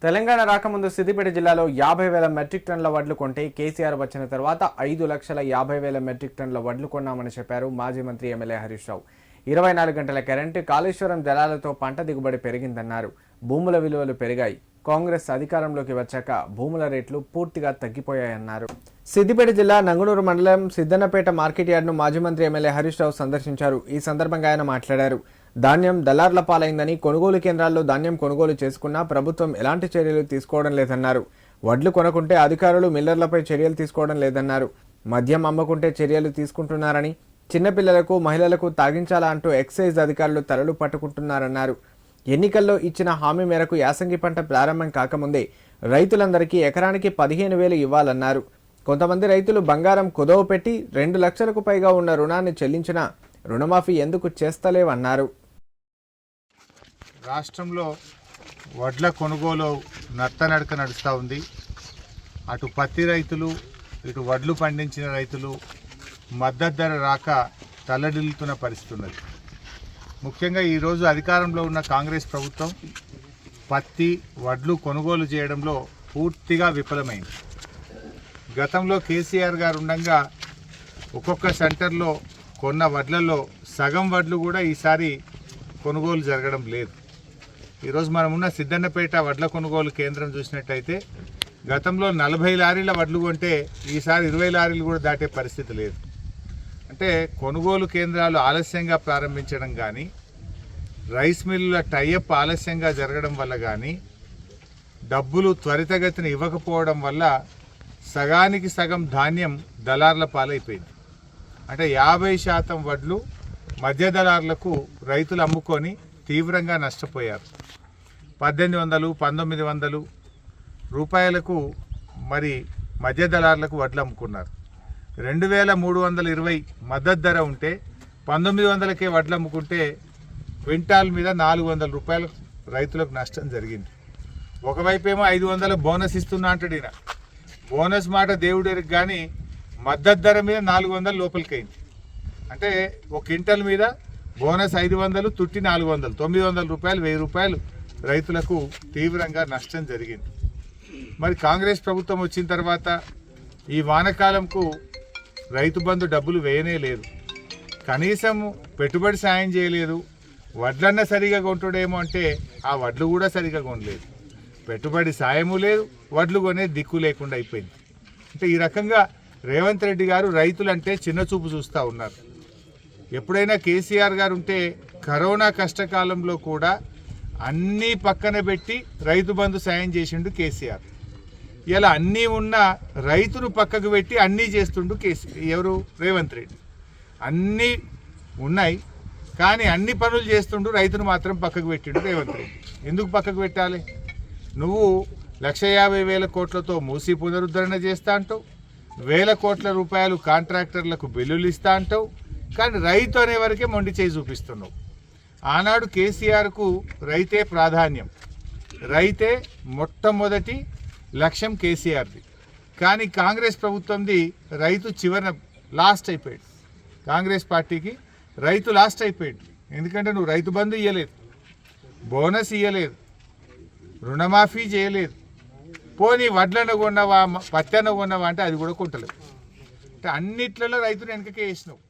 తెలంగాణ రాకముందు సిద్దిపేట జిల్లాలో 50,000 మెట్రిక్ టన్నుల వడ్లు కొంటే కేసీఆర్ వచ్చిన తర్వాత 5,50,000 మెట్రిక్ టన్నుల వడ్లు కొన్నామని చెప్పారు మాజీ మంత్రి ఎమ్మెల్యే హరీష్ రావు. 24 గంటల కరెంటు, కాళేశ్వరం జలాలతో పంట దిగుబడి పెరిగిందన్నారు. భూముల విలువలు పెరిగాయి. కాంగ్రెస్ అధికారంలోకి వచ్చాక భూముల రేట్లు పూర్తిగా తగ్గిపోయాయన్నారు. సిద్దిపేట జిల్లా నంగునూరు మండలం సిద్దన్నపేట మార్కెట్ యార్డును మాజీ మంత్రి ఎమ్మెల్యే హరీష్ రావు సందర్శించారు. ఈ సందర్భంగా ఆయన మాట్లాడారు. ధాన్యం దళార్ల పాలైందని, కొనుగోలు కేంద్రాల్లో ధాన్యం కొనుగోలు చేసుకున్నా ప్రభుత్వం ఎలాంటి చర్యలు తీసుకోవడం లేదన్నారు. వడ్లు కొనుక్కుంటే అధికారులు మిల్లర్లపై చర్యలు తీసుకోవడం లేదన్నారు. మద్యం అమ్ముకుంటే చర్యలు తీసుకుంటున్నారని, చిన్నపిల్లలకు మహిళలకు తాగించాలా అంటూ ఎక్సైజ్ అధికారులు తలలు పట్టుకుంటున్నారన్నారు. ఎన్నికల్లో ఇచ్చిన హామీ మేరకు యాసంగి పంట ప్రారంభం కాకముందే రైతులందరికీ ఎకరానికి 15,000 ఇవ్వాలన్నారు. కొంతమంది రైతులు బంగారం కుదవ పెట్టి 2 లక్షలకు పైగా ఉన్న రుణాన్ని చెల్లించినా రుణమాఫీ ఎందుకు చేస్తలేవన్నారు. రాష్ట్రంలో వడ్ల కొనుగోలు నత్తనడక నడుస్తూ ఉంది. అటు పత్తి రైతులు, ఇటు వడ్లు పండించిన రైతులు మద్దతు ధర రాక తల్లడిల్లుతున్న పరిస్థితి ఉన్నది. ముఖ్యంగా ఈరోజు అధికారంలో ఉన్న కాంగ్రెస్ ప్రభుత్వం పత్తి, వడ్లు కొనుగోలు చేయడంలో పూర్తిగా విఫలమైంది. గతంలో కేసీఆర్ గారు ఉండగా ఒక్కొక్క సెంటర్లో కొన్న వడ్లలో సగం వడ్లు కూడా ఈసారి కొనుగోలు జరగడం లేదు. ఈరోజు మనమున్న సిద్దన్నపేట వడ్ల కొనుగోలు కేంద్రం చూసినట్టయితే గతంలో 40 లారీల వడ్లు కొంటే ఈసారి 20 లారీలు కూడా దాటే పరిస్థితి లేదు. అంటే కొనుగోలు కేంద్రాలు ఆలస్యంగా ప్రారంభించడం కానీ, రైస్ మిల్లుల టైఅప్ ఆలస్యంగా జరగడం వల్ల కానీ, డబ్బులు త్వరితగతిన ఇవ్వకపోవడం వల్ల సగానికి సగం ధాన్యం దళార్ల పాలైపోయింది. అంటే 50% వడ్లు మధ్య దళార్లకు రైతులు అమ్ముకొని తీవ్రంగా నష్టపోయారు. 1,800, 1,900 రూపాయలకు మరి మధ్య దళార్లకు వడ్లు అమ్ముకున్నారు. 2,320 మద్దతు ధర ఉంటే 1,900కే వడ్లు అమ్ముకుంటే క్వింటాల్ మీద 400 రూపాయలు రైతులకు నష్టం జరిగింది. ఒకవైపేమో 500 బోనస్ ఇస్తున్నా అంటాడు ఈయన. బోనస్ మాట దేవుడికి కానీ మద్దతు ధర మీద 400 లోపలికైంది. అంటే ఒక క్వింటల్ మీద బోనస్ 500, తుట్టి 400, 900 రూపాయలు, 1000 రూపాయలు రైతులకు తీవ్రంగా నష్టం జరిగింది. మరి కాంగ్రెస్ ప్రభుత్వం వచ్చిన తర్వాత ఈ వానకాలంకు రైతు బంధు డబ్బులు వేయనే లేదు. కనీసం పెట్టుబడి సాయం చేయలేదు. వడ్లన్న సరిగా కొంటుడేమో అంటే ఆ వడ్లు కూడా సరిగా కొనలేదు. పెట్టుబడి సాయము లేదు, వడ్లు కొనే దిక్కు లేకుండా అయిపోయింది. అంటే ఈ రకంగా రేవంత్ రెడ్డి గారు రైతులంటే చిన్న చూపు చూస్తూ ఉన్నారు. ఎప్పుడైనా కేసీఆర్ గారు ఉంటే కరోనా కష్టకాలంలో కూడా అన్నీ పక్కన పెట్టి రైతు బంధు సాయం చేసిండు కేసీఆర్. ఇలా అన్నీ ఉన్న రైతును పక్కకు పెట్టి అన్నీ చేస్తుండు ఎవరు? రేవంత్ రెడ్డి. అన్నీ ఉన్నాయి కానీ అన్ని పనులు చేస్తుండు, రైతును మాత్రం పక్కకు పెట్టిండు రేవంత్ రెడ్డి. ఎందుకు పక్కకు పెట్టాలి? నువ్వు 150,000 కోట్లతో మూసి పునరుద్ధరణ చేస్తా అంటావు, 1,000 కోట్ల రూపాయలు కాంట్రాక్టర్లకు బిల్లులు ఇస్తా అంటావు, కానీ రైతు అనే వరకే మొండి చేయి చూపిస్తున్నావు. ఆనాడు కేసీఆర్కు రైతే ప్రాధాన్యం, రైతే మొట్టమొదటి లక్ష్యం కేసీఆర్ది. కానీ కాంగ్రెస్ ప్రభుత్వంది రైతు చివరన లాస్ట్ అయిపోయాడు. కాంగ్రెస్ పార్టీకి రైతు లాస్ట్ అయిపోయాడు. ఎందుకంటే నువ్వు రైతు బంధు ఇవ్వలేదు, బోనస్ ఇవ్వలేదు, రుణమాఫీ చేయలేదు. పోనీ వడ్లను కొన్నవా, పత్తెన కొన్నవా అంటే అది కూడా కొంటలేదు. అంటే అన్నిట్లలో రైతులు వెనకకే వేసినావు.